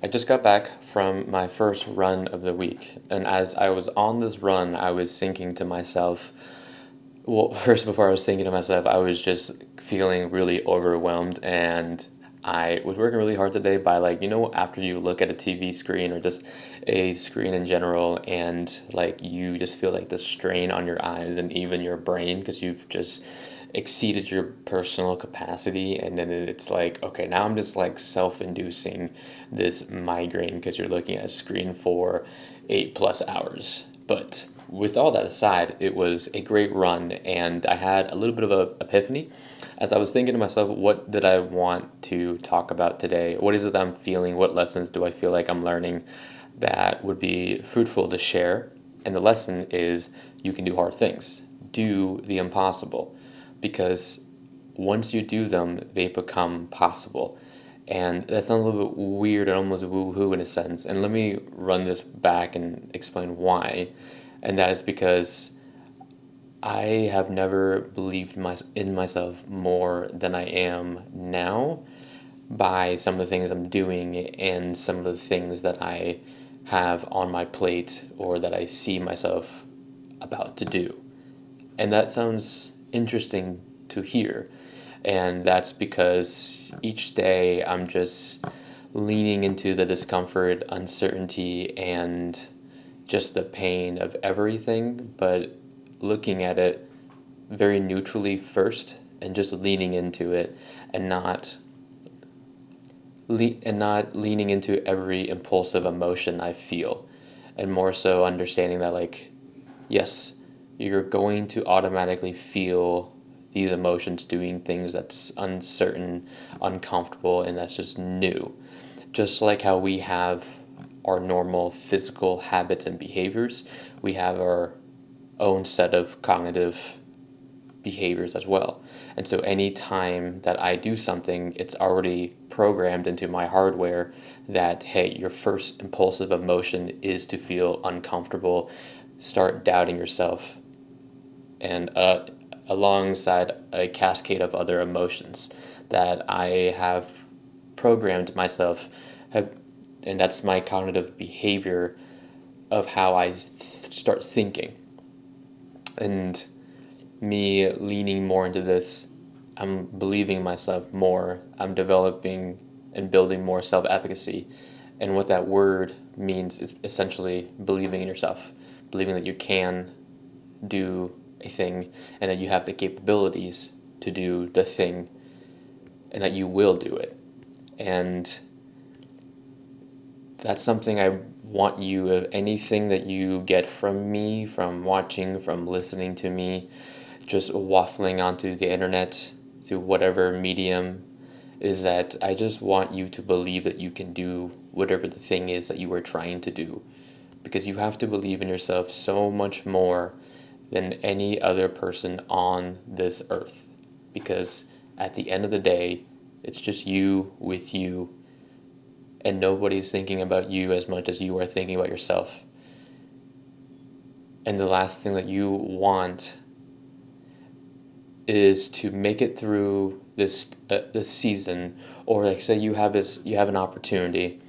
I just got back from my first run of the week, and as I was on this run, I was thinking to myself, well, first, before I was thinking to myself, I was just feeling really overwhelmed, and I was working really hard today by, after you look at a TV screen or just a screen in general, and you just feel like the strain on your eyes and even your brain because you've just exceeded your personal capacity, and then it's like, okay, now I'm just like self-inducing this migraine because you're looking at a screen for 8 plus hours. But with all that aside, it was a great run, and I had a little bit of a epiphany as I was thinking to myself, what did I want to talk about today? What is it that I'm feeling? What lessons do I feel like I'm learning that would be fruitful to share? And the lesson is you can do hard things. Do the impossible, because once you do them, they become possible. And that sounds a little bit weird and almost woo-hoo in a sense. And let me run this back and explain why. And that is because I have never believed in myself more than I am now by some of the things I'm doing and some of the things that I have on my plate or that I see myself about to do. And that sounds interesting to hear. And that's because each day I'm just leaning into the discomfort, uncertainty, and just the pain of everything, but looking at it very neutrally first and just leaning into it and not leaning into every impulsive emotion I feel, and more so understanding that, yes, you're going to automatically feel these emotions doing things that's uncertain, uncomfortable, and that's just new. Just like how we have our normal physical habits and behaviors, we have our own set of cognitive behaviors as well. And so any time that I do something, it's already programmed into my hardware that, hey, your first impulsive emotion is to feel uncomfortable, start doubting yourself, and alongside a cascade of other emotions that I have programmed myself, and that's my cognitive behavior of how I start thinking. And me leaning more into this, I'm believing myself more, I'm developing and building more self efficacy. And what that word means is essentially believing in yourself, believing that you can do a thing and that you have the capabilities to do the thing and that you will do it. And that's something I want you, of anything that you get from me, from watching, from listening to me, just waffling onto the internet through whatever medium, is that I just want you to believe that you can do whatever the thing is that you are trying to do. Because you have to believe in yourself so much more than any other person on this earth. Because at the end of the day, it's just you with you, and nobody's thinking about you as much as you are thinking about yourself. And the last thing that you want is to make it through this season, or like say you have an opportunity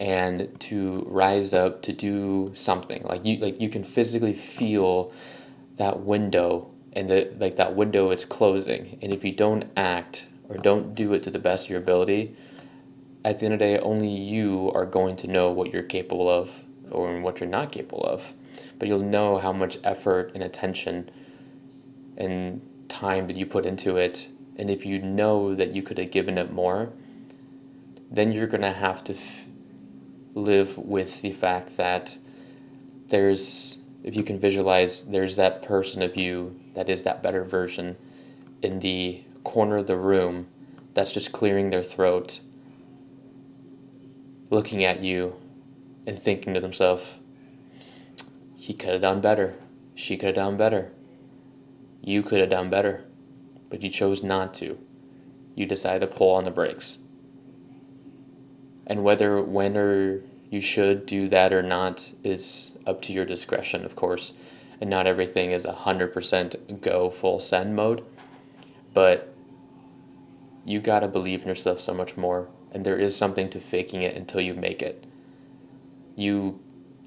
and to rise up to do something, like you can physically feel that window, and that window is closing, and if you don't act or don't do it to the best of your ability, at the end of the day, only you are going to know what you're capable of or what you're not capable of. But you'll know how much effort and attention and time did you put into it. And if you know that you could have given it more, then you're going to have to live with the fact that if you can visualize, there's that person of you that is that better version in the corner of the room that's just clearing their throat, looking at you and thinking to themselves, he could have done better, she could have done better, you could have done better, but you chose not to. You decided to pull on the brakes. And when you should do that or not is up to your discretion, of course. And not everything is 100% go full send mode, but you gotta believe in yourself so much more. and there is something to faking it until you make it. You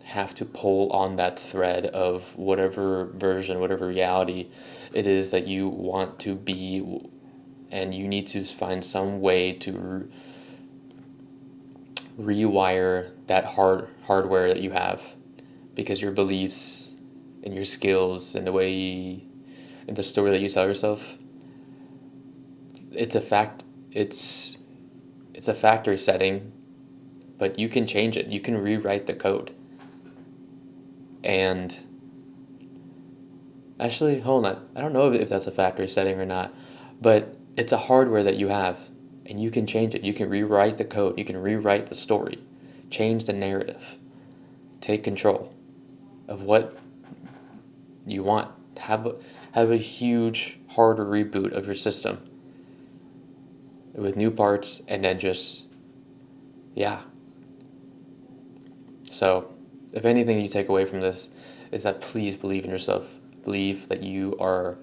have to pull on that thread of whatever version, whatever reality it is that you want to be, and you need to find some way to rewire that hardware that you have, because your beliefs and your skills and the way and the story that you tell yourself, it's a fact. It's a factory setting, but you can change it. You can rewrite the code. And actually, hold on. I don't know if that's a factory setting or not, but it's a hardware that you have, and you can change it. You can rewrite the code. You can rewrite the story, change the narrative, take control of what you want. Have a huge, hard reboot of your system with new parts, and then just, yeah. So, if anything you take away from this is that please believe in yourself. Believe that you are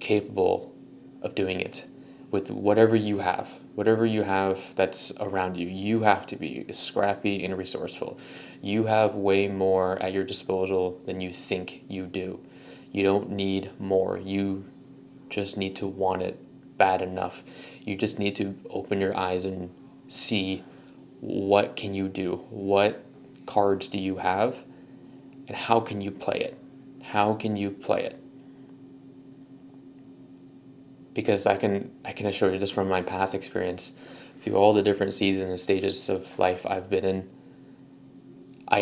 capable of doing it with whatever you have that's around you. You have to be scrappy and resourceful. You have way more at your disposal than you think you do. You don't need more. You just need to want it bad enough. You just need to open your eyes and see what can you do? What cards do you have? And how can you play it? How can you play it? Because I can assure you, just from my past experience, through all the different seasons and stages of life I've been in, I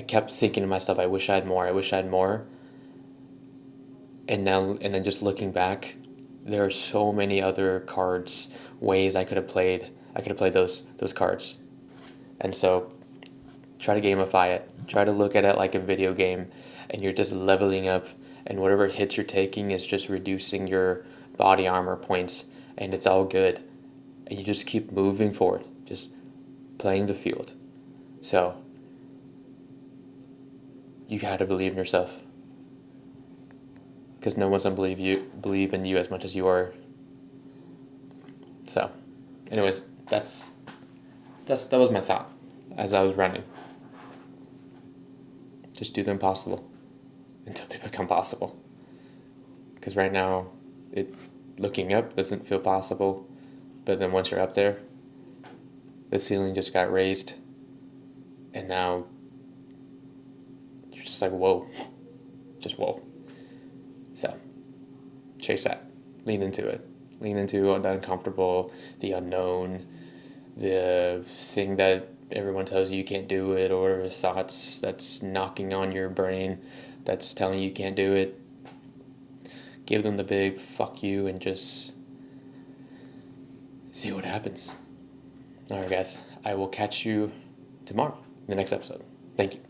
kept thinking to myself, I wish I had more, I wish I had more. And then just looking back, there are so many other cards, ways I could have played those cards. And so try to gamify it. Try to look at it like a video game, and you're just leveling up, and whatever hits you're taking is just reducing your body armor points, and it's all good. And you just keep moving forward, just playing the field. So you gotta believe in yourself, because no one's gonna believe in you as much as you are. So, anyways, that was my thought as I was running. Just do the impossible until they become possible. Because right now, looking up doesn't feel possible, but then once you're up there, the ceiling just got raised, and now you're just like, whoa, just whoa. So, chase that. Lean into it. Lean into the uncomfortable, the unknown, the thing that everyone tells you can't do it, or thoughts that's knocking on your brain that's telling you can't do it. Give them the big fuck you and just see what happens. Alright guys, I will catch you tomorrow in the next episode. Thank you.